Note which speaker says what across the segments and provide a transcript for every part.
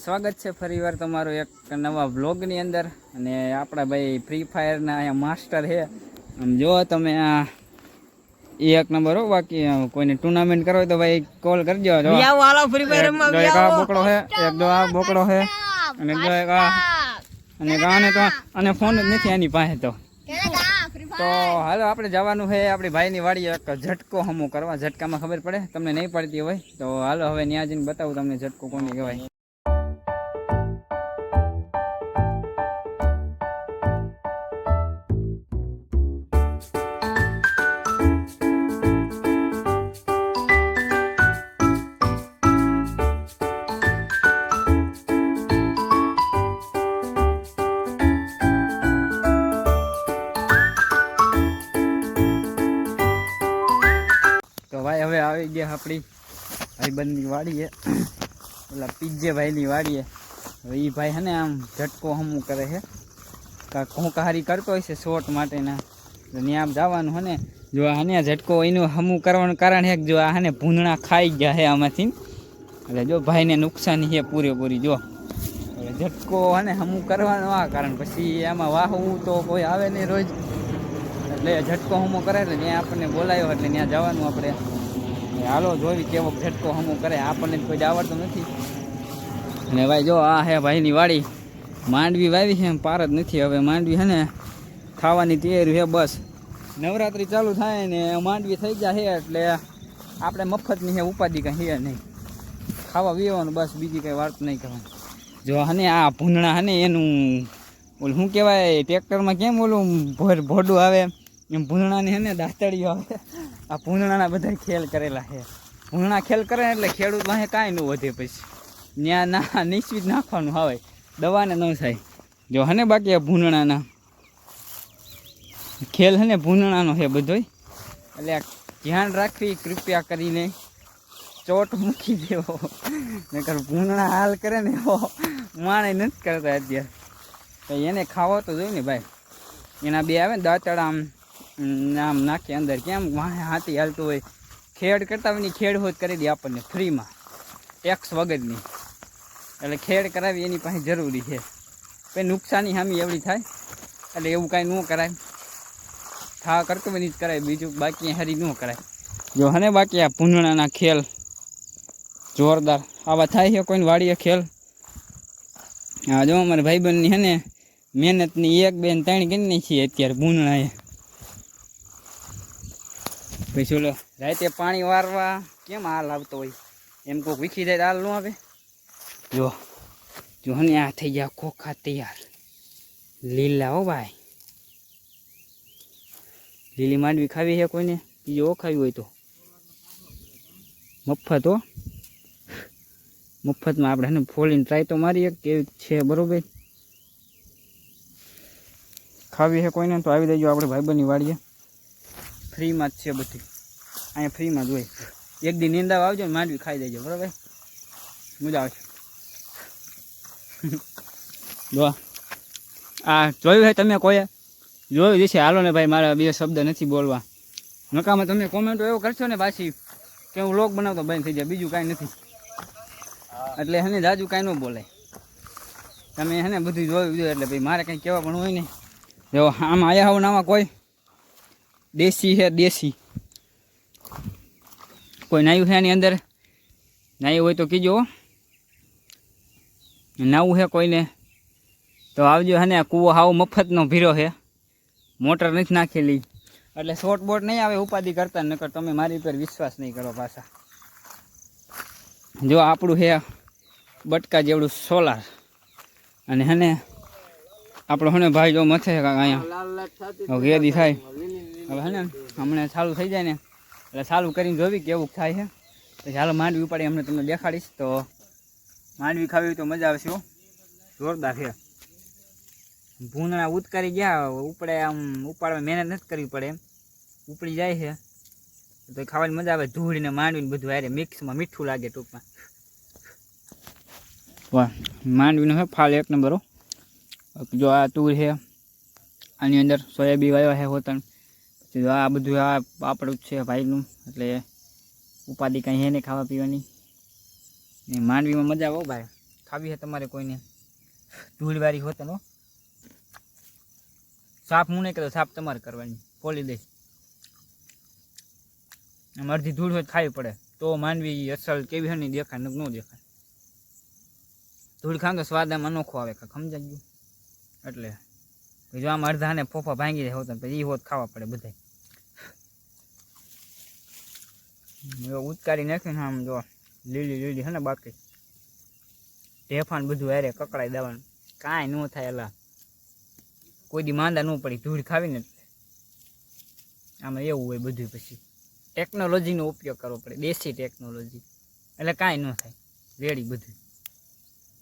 Speaker 1: સ્વાગત છે ફરીવાર તમારું એક નવા વ્લોગની અંદર અને આપણા ભાઈ ફ્રી ફાયરના અહીંયા માસ્ટર છે. આમ જો તમે આ એક નંબર હો. બાકી કોઈને ટુર્નામેન્ટ કરો તો ભાઈ કોલ કરજો. જો એક આ બોકડો છે, એક જો આ બોકડો છે અને જો એક આ અને ગાને તો અને ફોન જ નથી આની પાસે. તો હાલો આપણે જવાનું છે આપણી ભાઈની વાડીએ એક ઝટકો હમો કરવા. ઝટકામાં ખબર પડે, તમને નહીં પડતી હોય તો હાલો હવે ત્યાં જઈને બતાવું તમને ઝટકો કોને કહેવાય. ભાઈ હવે આવી ગયા આપણી ભાઈબંધની વાડીએ, ઓલા પીજે ભાઈની વાડીએ. હવે એ ભાઈ હે ને આમ ઝટકો હમું કરે છે, કોંકાહારી કરતો હોય છે શોર્ટ માટેના. ત્યાં આમ જવાનું હે ને. જો આને ઝટકો એનું હમું કરવાનું કારણ છે કે જો આ ને ભૂંદણા ખાઈ ગયા છે આમાંથી, એટલે જો ભાઈને નુકસાની છે પૂરેપૂરી. જો એટલે ઝટકો હે ને હમું કરવાનું આ કારણ, પછી એમાં વાહવું તો કોઈ આવે નહીં રોજ, એટલે ઝટકો હમો કરે. એટલે ત્યાં આપણને બોલાયો એટલે ત્યાં જવાનું આપણે. હાલો જોવી કેવો ઝટકો હમો કરે, આપણને કોઈ આવડતું નથી. અને ભાઈ જો આ હે ભાઈની વાડી. માંડવી વાવી છે, પાર જ નથી. હવે માંડવી છે ને ખાવાની તૈયારી છે. બસ નવરાત્રિ ચાલુ થાય ને માંડવી થઈ જાય છે એટલે આપણે મફતની છે, ઉપાધિ કંઈ છે નહીં. ખાવા પીવાનું બસ, બીજી કંઈ વાત નહીં કરવાની. જો હને આ ભૂંદણા હને એનું ઓલું શું કહેવાય, ટ્રેક્ટરમાં કેમ ઓલું ભોડું આવે એમ ભૂંદણાની હે ને દાંતડીઓ આવે. આ ભૂંદણાના બધા ખેલ કરેલા છે. ભૂંદણા ખેલ કરે એટલે ખેડૂત વાહે કાંઈ ન વધે. પછી ત્યાં ના નિશ્ચિત નાખવાનું આવે, દવાને ન થાય. જો હને બાકી આ ભૂંદણાના ખેલ હે ને ભૂંદણાનો છે બધો. એટલે ધ્યાન રાખવી કૃપયા કરીને, ચોટ મૂકી દેવો. નકર ભૂંદણા હાલ કરે ને એવો માણે નથી કરતા અત્યારે. તો એને ખાવા તો જોઈએ ને ભાઈ. એના બે આવે ને દાંતડા આમ નાખી અંદર, કેમ વાહે હાથી હાલતું હોય. ખેડ કરતા હોય ને ખેડ હોત કરી દે આપણને ફ્રીમાં, ટેક્સ વગરની. એટલે ખેડ કરાવી એની પાસે જરૂરી છે. પછી નુકસાની સામી એવડી થાય એટલે એવું કાંઈ ન કરાય. થા કરતું હોય જ કરાય, બીજું બાકી હરી ન કરાય. જો હને બાકી આ ભૂંદણાના ખેલ જોરદાર આવા થાય છે કોઈને વાડીએ ખેલ. હા જો અમારે ભાઈબંધની હે ને મહેનતની 1 2 3 ગણી છીએ અત્યારે ભૂંદણાએ. પછી ઓલો રાતે પાણી વારવા કેમ હાલ આવતો હોય, એમ કોઈક વીખી જાય હાલ ન આવે. જો હને આ થઈ ગયા ખોખા તૈયાર લીલા. હો ભાઈ, લીલી માંડવી ખાવી છે કોઈને, બીજો ખાવી હોય તો મફત હો. મફતમાં આપણે એને ફોલીને ટ્રાય તો મારીએ કેવી છે. બરોબર, ખાવી છે કોઈને તો આવી દેજો આપણે ભાઈબંધની વાડીએ. ફ્રીમાં જ છે બધી, અહીંયા ફ્રીમાં જ હોય. એક દી નિંદાવા આવજો ને માંડવી ખાઈ દેજો. બરાબર, મજા આવશે. જો આ જોયું છે તમે કોઈ જોયું જશે. હાલો ને ભાઈ, મારા બે શબ્દ નથી બોલવા. નકામાં તમે કોમેન્ટો એવો કરશો ને પાછી કે હું વ્લોગ બનાવતો બંધ થઈ જાય, બીજું કાંઈ નથી. એટલે હે જાજુ કાંઈ ન બોલાય. તમે હે ને બધું જોયું જોઈએ એટલે ભાઈ મારે કંઈ કહેવા પણ હોય ને. જો આમાં આયા હોવ નામાં કોઈ દેશી છે, દેશી કોઈ નાયું છે એની અંદર. નાયું હોય તો કીજો. નાવું છે કોઈને તો આવજો. હે ને કૂવો હાવ મફતનો ભીરો છે, મોટર નથી નાખેલી એટલે શોર્ટ બોટ નહીં આવે ઉપાધિ કરતા. નકર તમે મારી ઉપર વિશ્વાસ નહીં કરો પાછા. જો આપણું છે બટકા જેવડું સોલાર. અને હે ને આપણો હે ને ભાઈ જો મથે અહીંયા ઘેરી થાય. હવે હે ને હમણાં ચાલુ થઈ જાય ને એટલે ચાલુ કરીને જોવી કેવું થાય છે. પછી હાલો માંડવી ઉપાડી અમને તમને દેખાડીશ. તો માંડવી ખાવી તો મજા આવશે. જોરદાર છે. ભૂંદણા ઉતકારી ગયા, ઉપડે આમ ઉપાડવા મહેનત નથી કરવી પડે, એમ ઉપડી જાય છે તો ખાવાની મજા આવે. ધૂળને માંડવીને બધું હારે મિક્સમાં મીઠું લાગે ટૂંકમાં. વાહ, માંડવીનો છે ફાલ એક નંબર. જો આ તુર છે, આની અંદર સોયાબીન વાવ્યા છે હોતન. આ બધું આ આપણું જ છે ભાઈનું, એટલે ઉપાધિ કાંઈ હે નહીં ખાવા પીવાની. ને માંડવીમાં મજા આવો ભાઈ, ખાવી છે તમારે કોઈને ધૂળવાળી હોત નો સાફ હું નહીં કરતો, સાફ તમારે કરવાની, ફોલી દઈશ. આમ અડધી ધૂળ હોય ખાવી પડે તો માંડવી અસલ કેવી હોય ને દેખાય, ન દેખાય. ધૂળ ખાવ તો સ્વાદ આમ અનોખો આવે, સમજાઈ ગયું. એટલે જો આમ અડધાને ફોફા ભાંગી જાય હોતા પછી એ હોત ખાવા પડે બધા. ઉચકારી નાખીને આમ જો લીલી લીલી હે ને બાકી ઢેફાન બધું હારે કકડાઈ દેવાનું, કાંઈ ન થાય. એલા કોઈ દી માંદા ન પડી ધૂળ ખાવીને. આમાં એવું હોય બધું. પછી ટેકનોલોજીનો ઉપયોગ કરવો પડે, દેશી ટેકનોલોજી, એટલે કાંઈ ન થાય, રેડી બધું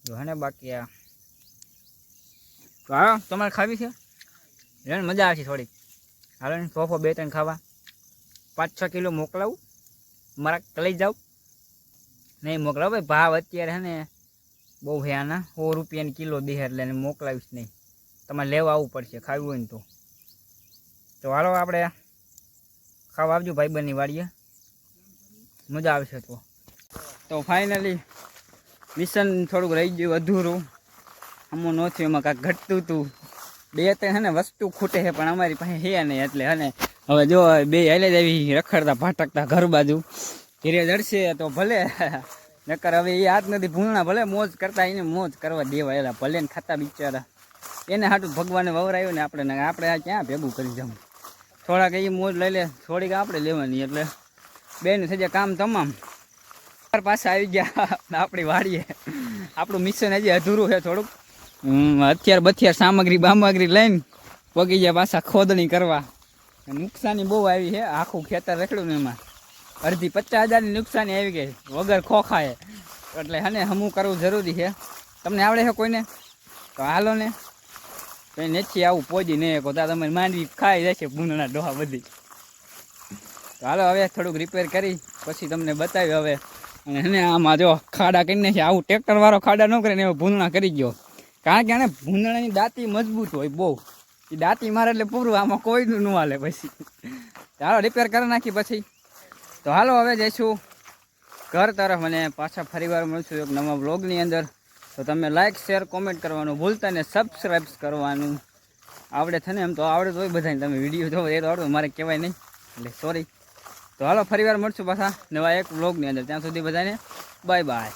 Speaker 1: જો હે ને. બાકી આ તો હા તમારે ખાવી છે એને મજા આવશે થોડીક. હાલો ને ફોફો 2-3 ખાવા, 5-6 કિલો મોકલાવું મારા તો લઈ જાઉં. નહીં મોકલાવ ભાઈ, ભાવ અત્યારે હે ને બહુ હે આના, 100 રૂપિયાની કિલો દે એટલે એને મોકલાવીશ નહીં. તમારે લેવા આવવું પડશે ખાવું હોય ને તો હાલો આપણે ખાવા આવજો ભાઈબંધની વાડીએ, મજા આવશે. તો ફાઇનલી મિશન થોડુંક રહી ગયું અધૂરું, અમું ન થયું, એમાં કાંઈક ઘટતું હતું. 2-3 હે ને વસ્તુ ખૂટે છે પણ અમારી પાસે હે નહીં, એટલે હે ને હવે જો બે હાલે જ આવી રખડતા ભાટકતા ઘર બાજુ. ધીરે જડશે તો ભલે, નકર હવે એ હાથ નથી ભૂલણા, ભલે મોજ કરતા એને મોજ કરવા દેવા. એલા ભલે ને ખાતા બિચારા, એને હાટું ભગવાને વવરાયું ને આપણે આ ક્યાં ભેગું કરી જવું. થોડાક એ મોજ લઈ લે, થોડીક આપણે લેવાની, એટલે બેન થઈ જાય કામ તમામ. પાછા આવી ગયા આપણી વાડીએ. આપણું મિશન હજી અધૂરું છે થોડુંક. હથિયાર સામગ્રી લઈને પગી ગયા પાછા ખોદણી કરવા. નુકસાની બહુ આવી છે, આખું ખેતર રખડ્યું ને એમાં અડધી 50,000ની નુકસાની આવી ગઈ વગર ખોખાએ. એટલે હને હમું કરવું જરૂરી છે. તમને આવડે છે કોઈને તો હાલો ને, કંઈ નથી આવું પોજી નહીં કહો તમારી માંડવી ખાઈ જાય છે ભૂંડના ડોહા બધી. તો હાલો હવે થોડુંક રિપેર કરી પછી તમને બતાવ્યું હવે. અને એને આમાં જો ખાડા કરીને છે, આવું ટ્રેક્ટરવાળો ખાડા ન કરે ને એવો ભૂંદણા કરી ગયો. કારણ કે આને ભૂંદણાની દાંતી મજબૂત હોય બહુ, એ દાંતી મારે એટલે પૂરું, આમાં કોઈનું ન હાલે. પછી ચાલો રિપેર કરી નાખી પછી. તો હાલો હવે જઈશું ઘર તરફ, અને પાછા ફરીવાર મળશું એક નવા બ્લોગની અંદર. તો તમે લાઇક શેર કોમેન્ટ કરવાનું ભૂલતા ને સબસ્ક્રાઈબ કરવાનું. આવડે છે ને એમ તો આવડે તો હોય બધાને, તમે વિડીયો જોવો એ તો આવડે, મારે કહેવાય નહીં એટલે સોરી. તો હાલો ફરીવાર મળશું પાછા નવા એક બ્લોગની અંદર. ત્યાં સુધી બધાને બાય બાય.